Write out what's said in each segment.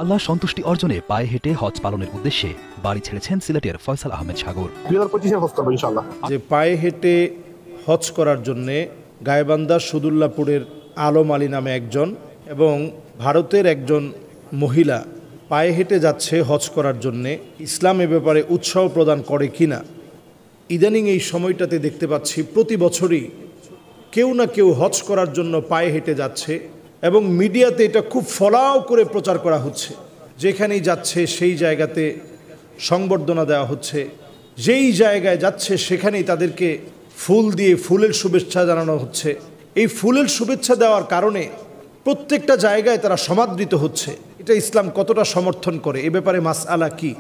আল্লাহ সন্তুষ্টি অর্জনে পায়ে হেঁটে হজ পালনের উদ্দেশ্যে বাড়ি ছেড়েছেন সিলেটের ফয়সাল আহমেদ সাগর। 2025 হজ করবো ইনশাআল্লাহ। যে পায়ে হেঁটে হজ করার জন্যে গাইবান্ধা সুদুল্লাপুরের আলম আলী নামে একজন এবং ভারতের একজন মহিলা পায়ে হেঁটে যাচ্ছে হজ করার জন্যে। ইসলাম এ ব্যাপারে উৎসাহ প্রদান করে কিনা ইদানিং এই সময়টাতে দেখতে পাচ্ছি প্রতি বছরই কেউ না কেউ হজ করার জন্য পায়ে হেঁটে যাচ্ছে এবং মিডিয়াতে এটা খুব ফলাও করে প্রচার করা হচ্ছে। যেখানেই যাচ্ছে সেই জায়গাতে সংবর্ধনা দেওয়া হচ্ছে, যেই জায়গায় যাচ্ছে সেখানেই তাদেরকে ফুল দিয়ে ফুলের শুভেচ্ছা জানানো হচ্ছে। এই ফুলের শুভেচ্ছা দেওয়ার কারণে প্রত্যেকটা জায়গায় তারা সমাদৃত হচ্ছে। এটা ইসলাম কতটা সমর্থন করে এ ব্যাপারে মাসআলা কি?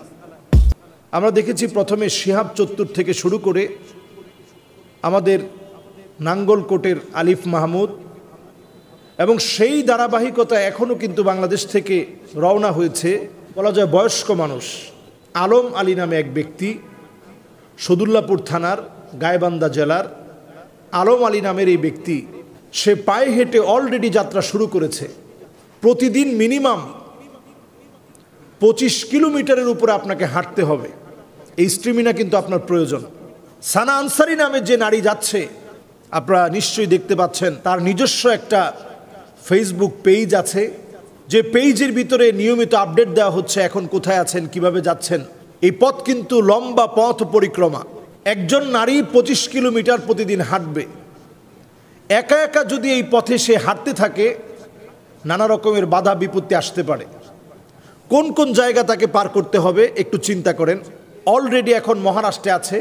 আমরা দেখেছি প্রথমে শিহাব চত্বর থেকে শুরু করে আমাদের নাঙ্গলকোটের আলিফ মাহমুদ এবং সেই ধারাবাহিকতা এখনও কিন্তু বাংলাদেশ থেকে রওনা হয়েছে বলা যায় বয়স্ক মানুষ আলম আলী নামে এক ব্যক্তি, সদুল্লাপুর থানার গাইবান্ধা জেলার আলম আলী নামের এই ব্যক্তি, সে পায়ে হেঁটে অলরেডি যাত্রা শুরু করেছে। প্রতিদিন মিনিমাম 25 কিলোমিটারের উপরে আপনাকে হাঁটতে হবে। এই স্ট্রিমিনা কিন্তু আপনার প্রয়োজন। সানা আনসারি নামে যে নারী যাচ্ছে আপনারা নিশ্চয়ই দেখতে পাচ্ছেন, তার নিজস্ব একটা ফেসবুক পেজ আছে, যে পেজের ভিতরে নিয়মিত আপডেট দেওয়া হচ্ছে এখন কোথায় আছেন, কিভাবে যাচ্ছেন। এই পথ কিন্তু লম্বা পথ পরিক্রমা। একজন নারী 25 কিলোমিটার প্রতিদিন হাঁটবে। একা একা যদি এই পথে সে হাঁটতে থাকে নানা রকমের বাধা বিপত্তি আসতে পারে। কোন কোন জায়গা তাকে পার করতে হবে একটু চিন্তা করেন। অলরেডি এখন মহারাষ্ট্রে আছে,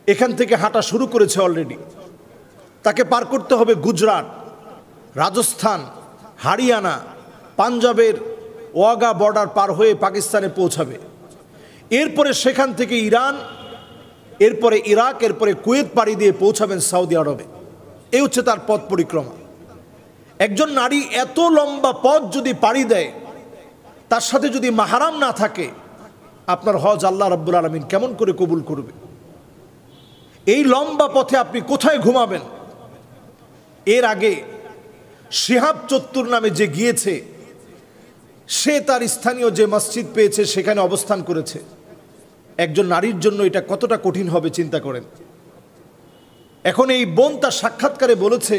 এখান থেকে হাঁটা শুরু করেছে অলরেডি। তাকে পার করতে হবে গুজরাট, রাজস্থান, হরিয়ানা, পাঞ্জাবের ওয়াগা বর্ডার পার হয়ে পাকিস্তানে পৌঁছাবে। এরপরে সেখান থেকে ইরান, এরপরে ইরাক, এরপরে কুয়েত পাড়ি দিয়ে পৌঁছাবেন সৌদি আরবে। এই হচ্ছে তার পথ পরিক্রমা। একজন নারী এত লম্বা পথ যদি পাড়ি দেয়, তার সাথে যদি মাহরাম না থাকে, আপনার হজ আল্লাহ রাব্বুল আলামিন কেমন করে কবুল করবে? এই লম্বা পথে আপনি কোথায় ঘুমাবেন? এর আগে শিহাব চত্বর নামে যে গিয়েছে, সে তার স্থানীয় যে মসজিদ পেয়েছে সেখানে অবস্থান করেছে। একজন নারীর জন্য এটা কতটা কঠিন হবে চিন্তা করেন। এখন এই বোন তার সাক্ষাৎকারে বলেছে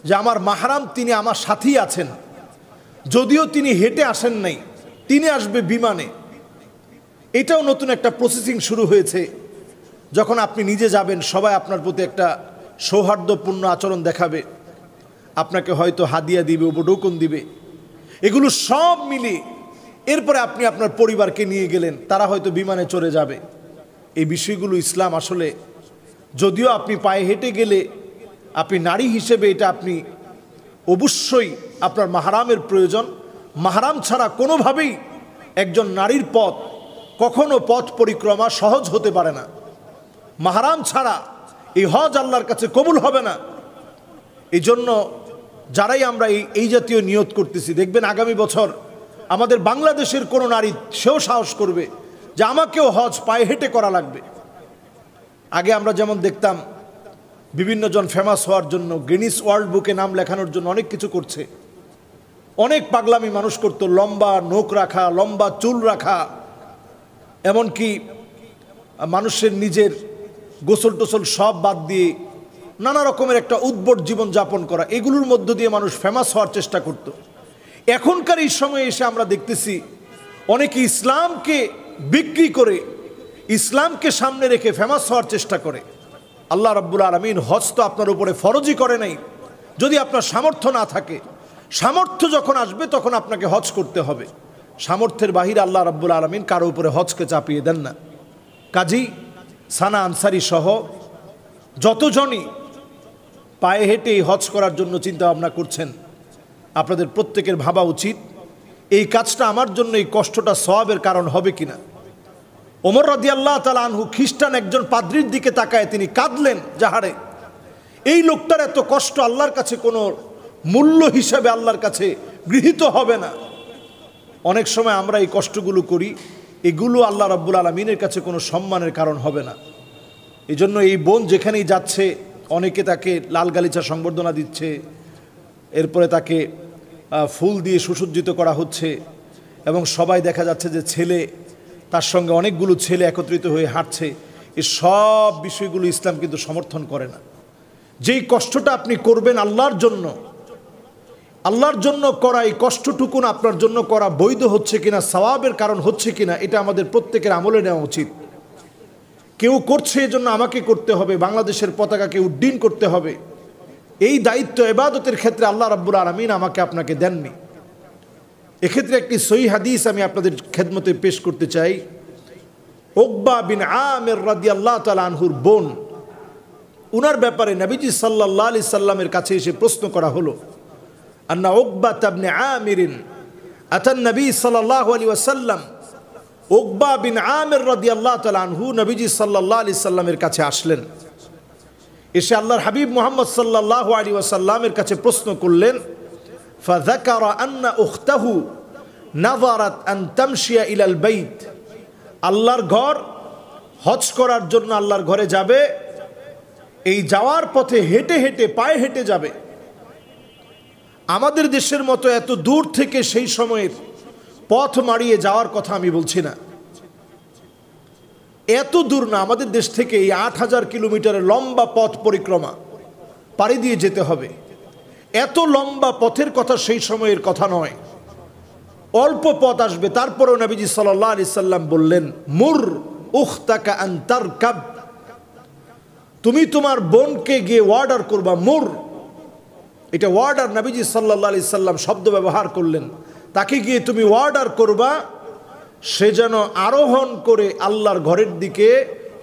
যে আমার মাহরাম তিনি আমার সাথেই আছেন, যদিও তিনি হেঁটে আসেন নাই, তিনি আসবে বিমানে। এটাও নতুন একটা প্রসেসিং শুরু হয়েছে। যখন আপনি নিজে যাবেন সবাই আপনার প্রতি একটা সৌহার্দ্যপূর্ণ আচরণ দেখাবে, আপনাকে হয়তো হাদিয়া দিবে, উপঢৌকন দিবে। এগুলো সব মিলিয়ে এরপরে আপনি আপনার পরিবারকে নিয়ে গেলেন, তারা হয়তো বিমানে চড়ে যাবে। এই বিষয়গুলো ইসলাম আসলে, যদিও আপনি পায়ে হেঁটে গেলে আপনি নারী হিসেবে এটা আপনি অবশ্যই আপনার মাহরামের প্রয়োজন। মাহরাম ছাড়া কোনোভাবেই একজন নারীর পথ কখনো পথ পরিক্রমা সহজ হতে পারে না। মাহরাম ছাড়া এই হজ আল্লাহর কাছে কবুল হবে না। এই জন্য যারাই আমরা এই জাতীয় নিয়ত করতেছি, দেখবেন আগামী বছর আমাদের বাংলাদেশের কোনো নারী সেও সাহস করবে যে আমাকেও হজ পায়ে হেঁটে করা লাগবে। আগে আমরা যেমন দেখতাম বিভিন্ন জন ফেমাস হওয়ার জন্য, গিনিস ওয়ার্ল্ড বুকে নাম লেখানোর জন্য অনেক কিছু করছে। অনেক পাগলামি মানুষ করতো, লম্বা নখ রাখা, লম্বা চুল রাখা, এমনকি মানুষের নিজের গোসল টোসল সব বাদ দিয়ে নানা রকমের একটা উদ্ভট জীবন যাপন করা। এগুলোর মধ্য দিয়ে মানুষ ফেমাস হওয়ার চেষ্টা করত। এখনকার এই সময়ে এসে আমরা দেখতেছি অনেকে ইসলামকে বিক্রি করে, ইসলামকে সামনে রেখে ফেমাস হওয়ার চেষ্টা করে। আল্লাহ রাব্বুল আলামিন হজ তো আপনার উপরে ফরজই করে নাই যদি আপনার সামর্থ্য না থাকে। সামর্থ্য যখন আসবে তখন আপনাকে হজ করতে হবে। সামর্থ্যের বাহিরে আল্লাহ রাব্বুল আলামিন কারো উপরে হজকে চাপিয়ে দেন না। কাজী সানা আনসারি সহ যতজনই পায়ে হেঁটে হজ করার জন্য চিন্তা ভাবনা করছেন, আপনাদের প্রত্যেকের ভাবা উচিত এই কাজটা আমার জন্য এই কষ্টটা সওয়াবের কারণ হবে কিনা। ওমর রাদিয়াল্লাহু তাআলা আনহু খ্রিস্টান একজন পাদ্রীর দিকে তাকায় তিনি কাঁদলেন যাহারে। এই লোকটার এত কষ্ট আল্লাহর কাছে কোনো মূল্য হিসাবে আল্লাহর কাছে গৃহীত হবে না। অনেক সময় আমরা এই কষ্টগুলো করি, এগুলো আল্লাহ রাব্বুল আলামিনের কাছে কোনো সম্মানের কারণ হবে না। এই জন্য এই বোন যেখানেই যাচ্ছে অনেকে তাকে লাল গালিচা সংবর্ধনা দিচ্ছে, এরপরে তাকে ফুল দিয়ে সুসজ্জিত করা হচ্ছে। এবং সবাই দেখা যাচ্ছে যে ছেলে, তার সঙ্গে অনেকগুলো ছেলে একত্রিত হয়ে হাঁটছে, এই সব বিষয়গুলো ইসলাম কিন্তু সমর্থন করে না। যেই কষ্টটা আপনি করবেন আল্লাহর জন্য করা, এই কষ্টটুকুন আপনার জন্য করা বৈধ হচ্ছে কিনা, সওয়াবের কারণ হচ্ছে কিনা, এটা আমাদের প্রত্যেকের আমলে নেওয়া উচিত। কেউ করছে এজন্য আমাকে করতে হবে, বাংলাদেশের পতাকাকে উড্ডীন করতে হবে, এই দায়িত্ব ইবাদতের ক্ষেত্রে আল্লাহ রাব্বুল আলামিন আমাকে আপনাকে দেননি। এক্ষেত্রে একটি সহিহ হাদিস আমি আপনাদের খেদমতে পেশ করতে চাই। উকবা বিন আমির রাদিয়াল্লাহু তাআলা আনহুর বোন, উনার ব্যাপারে নবীজি সাল্লাল্লাহু আলাইহি সাল্লামের কাছে এসে প্রশ্ন করা হলো, আন্না উকবা ইবনে আমির আতান নবী সাল্লাল্লাহু আলাইহি ওয়াসাল্লাম। উকবা বিন আমির রাদিয়াল্লাহু তাআলা আনহু নবীজি সাল্লাল্লাহু আলাইহি সাল্লামের কাছে আসলেন। এসে আল্লাহর হাবিব মুহাম্মদ সাল্লাল্লাহু আলাইহি ওয়াসাল্লামের কাছে প্রশ্ন করলেন, ফাযাকারা আন্না উখতাহু নাযারাত আন তামশিয়া ইলাল বাইত। আল্লাহর ঘর, হজ করার জন্য আল্লাহর ঘরে যাবে, এই যাওয়ার পথে হেঁটে হেঁটে, পায়ে হেঁটে যাবে। আমাদের দেশের মতো এত দূর থেকে সেই সময়ের পথ মারিয়ে যাওয়ার কথা আমি বলছি না, এত দূর না। আমাদের দেশ থেকে এই ৮,০০০ কিলোমিটারের লম্বা পথ পরিক্রমা পাড়ি দিয়ে যেতে হবে। এত লম্বা পথের কথা সেই সময়ের কথা নয়, অল্প পথ আসবে। তারপরেও নবীজি সাল্লাল্লাহু আলাইহি সাল্লাম বললেন, মুর উখতাকা আন তারকাব। তুমি তোমার বোনকে গিয়ে অর্ডার করবা। মুর, এটা অর্ডার, নবীজি সাল্লাল্লাহু আলাইহি সাল্লাম শব্দ ব্যবহার করলেন। তাকে গিয়ে তুমি অর্ডার করবা, সে যেন আরোহণ করে আল্লাহর ঘরের দিকে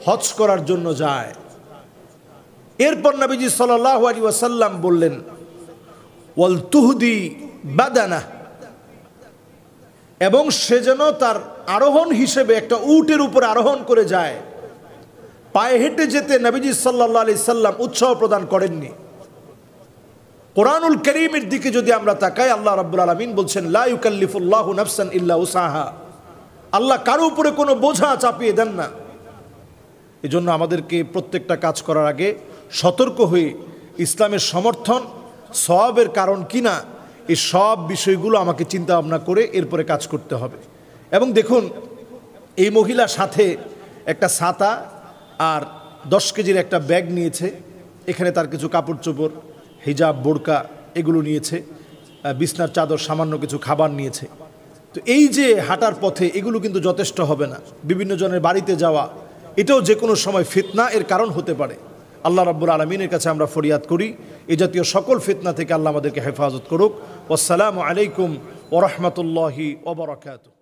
হজ করার জন্য যায়। এরপর নবীজি সাল্লাল্লাহু আলাইহি ওয়াসাল্লাম বললেন, ওয়াল তুহদি বাদানা, এবং সে যেন তার আরোহণ হিসেবে একটা উটের উপর আরোহণ করে যায়। পায়ে হেঁটে যেতে নবীজি সাল্লাল্লাহু আলাইহি সাল্লাম উৎসাহ প্রদান করেননি। কোরআনুল কারীমের দিকে যদি আমরা তাকাই, আল্লাহ রাব্বুল আলামিন বলছেন, লা ইউকাল্লিফুল্লাহু নাফসান ইল্লা উসাহা। আল্লাহ কারো উপরে কোনো বোঝা চাপিয়ে দেন না। এজন্য আমাদেরকে প্রত্যেকটা কাজ করার আগে সতর্ক হয়ে ইসলামের সমর্থন, সওয়াবের কারণ কিনা, এই সব বিষয়গুলো আমাকে চিন্তা ভাবনা করে এরপরে কাজ করতে হবে। এবং দেখুন, এই মহিলা সাথে একটা ছাতা আর 10 কেজির একটা ব্যাগ নিয়েছে। এখানে তার কিছু কাপড় চোপড়, হিজাব, বোরকা এগুলো নিয়েছে, বিছনার চাদর, সামান্য কিছু খাবার নিয়েছে। তো এই যে হাঁটার পথে এগুলো কিন্তু যথেষ্ট হবে না। বিভিন্ন জনের বাড়িতে যাওয়া, এটাও যে কোনো সময় ফিতনা এর কারণ হতে পারে। আল্লাহ রাব্বুল আলামিনের কাছে আমরা ফরিয়াদ করি, এই জাতীয় সকল ফিতনা থেকে আল্লাহ আমাদেরকে হেফাজত করুক। ওয়াসসালামু আলাইকুম ওয়া রাহমাতুল্লাহি ওয়া বারাকাতুহু।